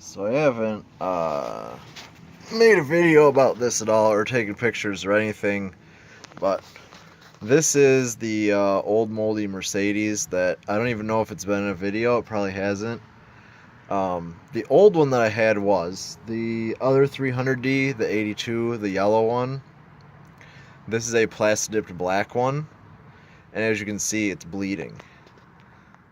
So I haven't made a video about this at all or taken pictures or anything, but this is the old moldy Mercedes that I don't even know if it's been in a video. It probably hasn't. The old one that I had was the other 300D, the 82, the yellow one. This is a plastic dipped black one, and as you can see, it's bleeding.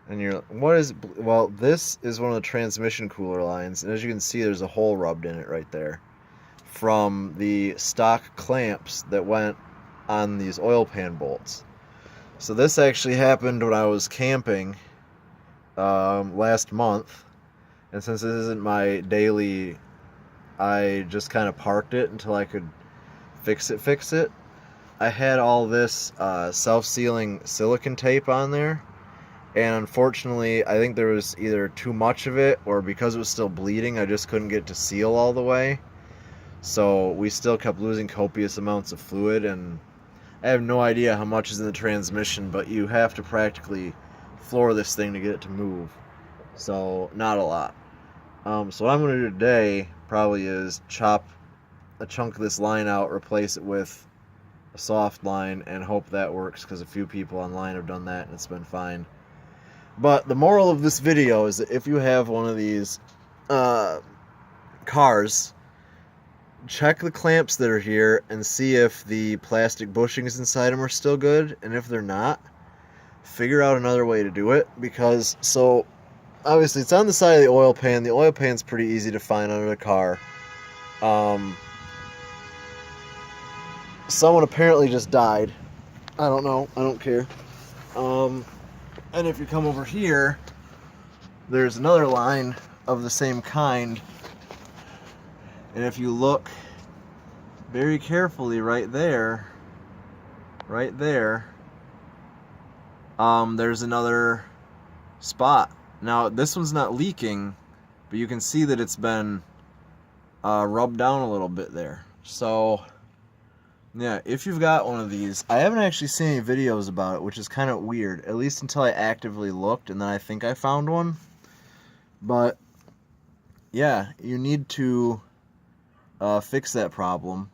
And you're, what is, well, this is one of the transmission cooler lines, and as you can see, there's a hole rubbed in it right there from the stock clamps that went on these oil pan bolts. So this actually happened when I was camping last month, and since this isn't my daily, I just kind of parked it until I could fix it. I had all this self-sealing silicone tape on there, and unfortunately I think there was either too much of it, or because it was still bleeding I just couldn't get it to seal all the way, so we still kept losing copious amounts of fluid. And I have no idea how much is in the transmission, but you have to practically floor this thing to get it to move, so not a lot. So what I'm going to do today probably is chop a chunk of this line out, replace it with a soft line, and hope that works, because a few people online have done that and it's been fine. But the moral of this video is that if you have one of these cars, check the clamps that are here and see if the plastic bushings inside them are still good, and if they're not, figure out another way to do it. Because, so obviously it's on the side of the oil pan. The oil pan's pretty easy to find under the car. Someone apparently just died. I don't know, I don't care. And if you come over here, there's another line of the same kind, and if you look very carefully right there, there's another spot. Now this one's not leaking, but you can see that it's been rubbed down a little bit there. So yeah, if you've got one of these, I haven't actually seen any videos about it, which is kind of weird, at least until I actively looked, and then I think I found one. But yeah, you need to fix that problem.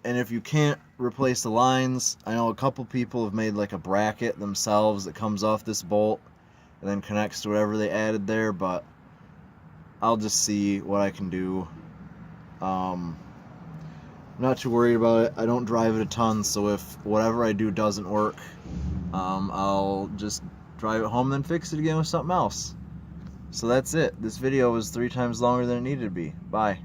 And if you can't replace the lines, I know a couple people have made like a bracket themselves that comes off this bolt and then connects to whatever they added there, but I'll just see what I can do. Not too worried about it. I don't drive it a ton, so if whatever I do doesn't work, I'll just drive it home and then fix it again with something else. So that's it. This video was 3 times longer than it needed to be. Bye.